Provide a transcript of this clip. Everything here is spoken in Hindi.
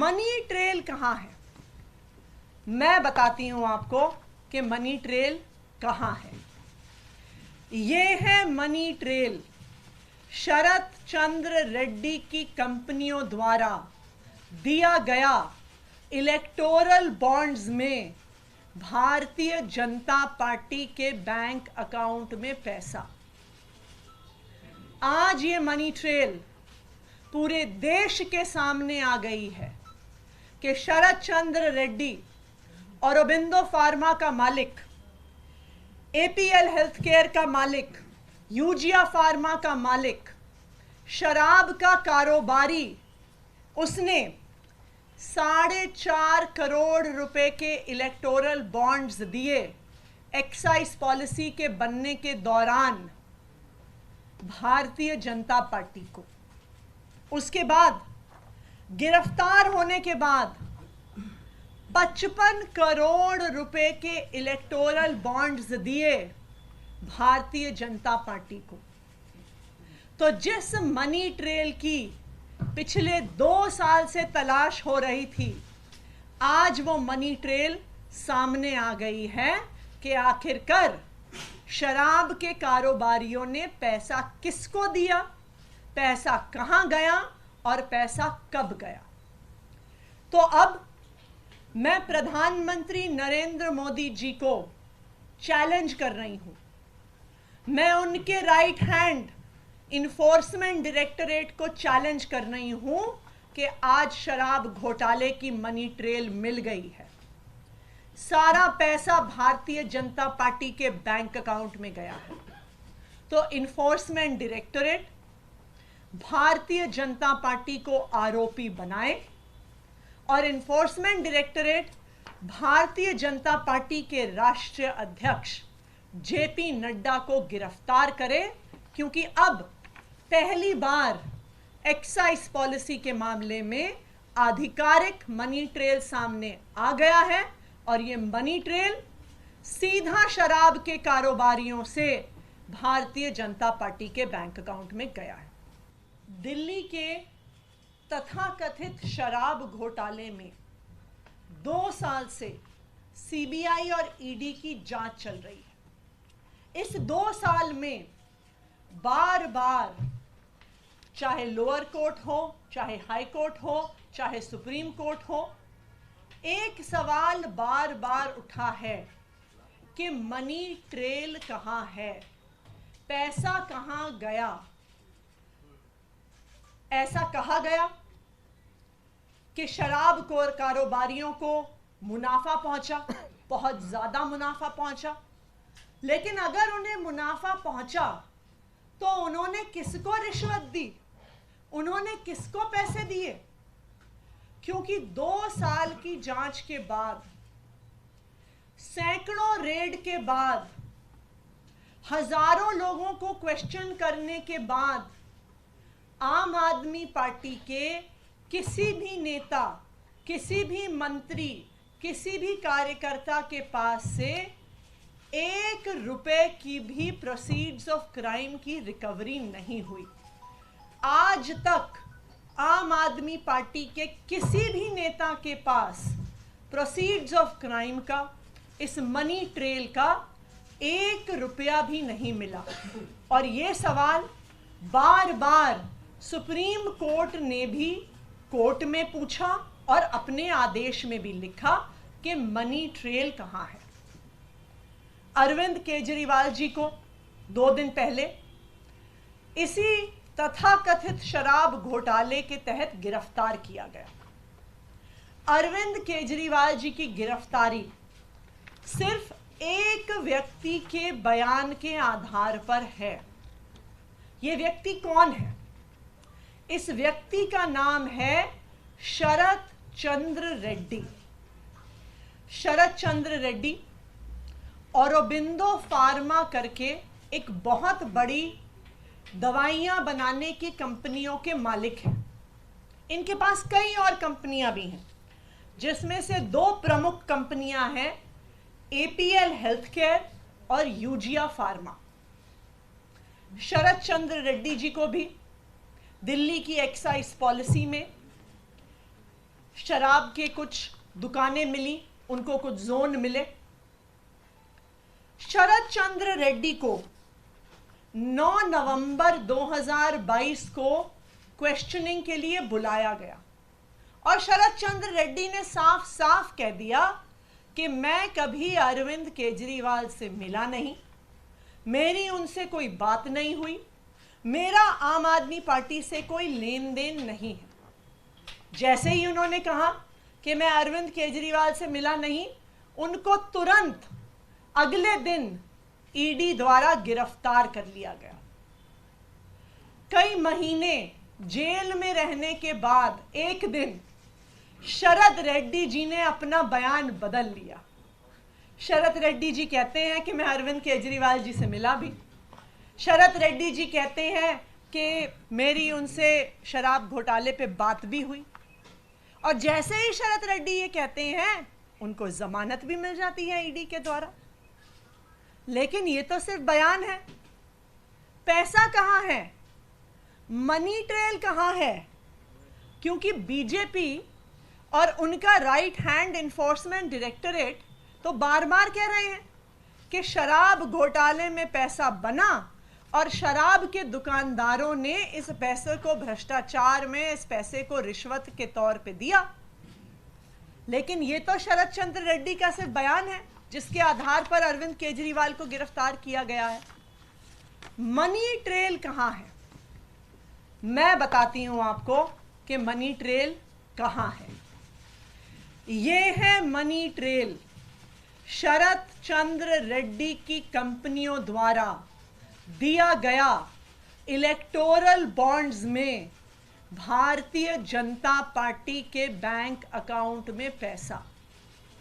मनी ट्रेल कहाँ है? मैं बताती हूं आपको कि मनी ट्रेल कहाँ है। ये है मनी ट्रेल, शरत चंद्र रेड्डी की कंपनियों द्वारा दिया गया इलेक्टोरल बॉन्ड्स में भारतीय जनता पार्टी के बैंक अकाउंट में पैसा। आज ये मनी ट्रेल पूरे देश के सामने आ गई है कि शरत चंद्र रेड्डी, औरोबिंदो फार्मा का मालिक, एपीएल हेल्थकेयर का मालिक, यूजिया फार्मा का मालिक, शराब का कारोबारी, उसने 4.5 करोड़ रुपए के इलेक्टोरल बॉन्ड्स दिए एक्साइज पॉलिसी के बनने के दौरान भारतीय जनता पार्टी को। उसके बाद गिरफ्तार होने के बाद 55 करोड़ रुपए के इलेक्टोरल बॉन्ड्स दिए भारतीय जनता पार्टी को। तो जिस मनी ट्रेल की पिछले 2 साल से तलाश हो रही थी, आज वो मनी ट्रेल सामने आ गई है कि आखिरकार शराब के कारोबारियों ने पैसा किसको दिया, पैसा कहां गया और पैसा कब गया। तो अब मैं प्रधानमंत्री नरेंद्र मोदी जी को चैलेंज कर रही हूं। मैं उनके राइट हैंड इन्फोर्समेंट डायरेक्टरेट को चैलेंज कर रही हूं कि आज शराब घोटाले की मनी ट्रेल मिल गई है। सारा पैसा भारतीय जनता पार्टी के बैंक अकाउंट में गया है। तो enforcement directorate Bharatiya Janata party को आरोपी बनाए और enforcement directorate Bharatiya Janata party के राष्ट्रीय अध्यक्ष जेपी नड्डा को गिरफ्तार करे, क्योंकि अब पहली बार एक्साइज पॉलिसी के मामले में आधिकारिक मनी ट्रेल सामने आ गया है और ये मनी ट्रेल सीधा शराब के कारोबारियों से भारतीय जनता पार्टी के बैंक अकाउंट में गया है। दिल्ली के तथाकथित शराब घोटाले में 2 साल से सीबीआई और ईडी की जांच चल रही है। इस 2 साल में बार बार, चाहे लोअर कोर्ट हो, चाहे हाई कोर्ट हो, चाहे सुप्रीम कोर्ट हो, एक सवाल बार बार उठा है कि मनी ट्रेल कहां है, पैसा कहां गया। ऐसा कहा गया कि शराब कारोबारियों को मुनाफा पहुंचा, बहुत ज्यादा मुनाफा पहुंचा। लेकिन अगर उन्हें मुनाफा पहुंचा तो उन्होंने किसको रिश्वत दी, उन्होंने किसको पैसे दिए? क्योंकि 2 साल की जांच के बाद, सैकड़ों रेड के बाद, हजारों लोगों को क्वेश्चन करने के बाद आम आदमी पार्टी के किसी भी नेता, किसी भी मंत्री, किसी भी कार्यकर्ता के पास से 1 रुपए की भी प्रोसीड्स ऑफ क्राइम की रिकवरी नहीं हुई। आज तक आम आदमी पार्टी के किसी भी नेता के पास प्रोसीड्स ऑफ क्राइम का, इस मनी ट्रेल का 1 रुपया भी नहीं मिला। और ये सवाल बार बार सुप्रीम कोर्ट ने भी कोर्ट में पूछा और अपने आदेश में भी लिखा कि मनी ट्रेल कहां है। अरविंद केजरीवाल जी को 2 दिन पहले इसी तथाकथित शराब घोटाले के तहत गिरफ्तार किया गया। अरविंद केजरीवाल जी की गिरफ्तारी सिर्फ एक व्यक्ति के बयान के आधार पर है। यह व्यक्ति कौन है? इस व्यक्ति का नाम है शरत चंद्र रेड्डी। शरत चंद्र रेड्डी औरोबिंदो फार्मा करके एक बहुत बड़ी दवाइयां बनाने की कंपनियों के मालिक हैं। इनके पास कई और कंपनियां भी हैं, जिसमें से 2 प्रमुख कंपनियां हैं, एपीएल हेल्थकेयर और यूजिया फार्मा। शरत चंद्र रेड्डी जी को भी दिल्ली की एक्साइज पॉलिसी में शराब के कुछ दुकानें मिली, उनको कुछ जोन मिले। शरद चंद्र रेड्डी को 9 नवंबर 2022 को क्वेश्चनिंग के लिए बुलाया गया और शरद चंद्र रेड्डी ने साफ साफ कह दिया कि मैं कभी अरविंद केजरीवाल से मिला नहीं, मेरी उनसे कोई बात नहीं हुई, मेरा आम आदमी पार्टी से कोई लेन देन नहीं है। जैसे ही उन्होंने कहा कि मैं अरविंद केजरीवाल से मिला नहीं, उनको तुरंत अगले दिन ईडी द्वारा गिरफ्तार कर लिया गया। कई महीने जेल में रहने के बाद एक दिन शरद रेड्डी जी ने अपना बयान बदल लिया। शरद रेड्डी जी कहते हैं कि मैं अरविंद केजरीवाल जी से मिला भी। शरद रेड्डी जी कहते हैं कि मेरी उनसे शराब घोटाले पे बात भी हुई। और जैसे ही शरद रेड्डी ये कहते हैं, उनको जमानत भी मिल जाती है ईडी के द्वारा। लेकिन ये तो सिर्फ बयान है। पैसा कहाँ है? मनी ट्रेल कहाँ है? क्योंकि बीजेपी और उनका राइट हैंड इन्फोर्समेंट डायरेक्टरेट तो बार बार कह रहे हैं कि शराब घोटाले में पैसा बना और शराब के दुकानदारों ने इस पैसे को भ्रष्टाचार में, इस पैसे को रिश्वत के तौर पे दिया। लेकिन ये तो शरद चंद्र रेड्डी का सिर्फ बयान है जिसके आधार पर अरविंद केजरीवाल को गिरफ्तार किया गया है। मनी ट्रेल कहाँ है? मैं बताती हूं आपको कि मनी ट्रेल कहाँ है। ये है मनी ट्रेल शरद चंद्र रेड्डी की कंपनियों द्वारा दिया गया इलेक्टोरल बॉन्ड्स में भारतीय जनता पार्टी के बैंक अकाउंट में पैसा।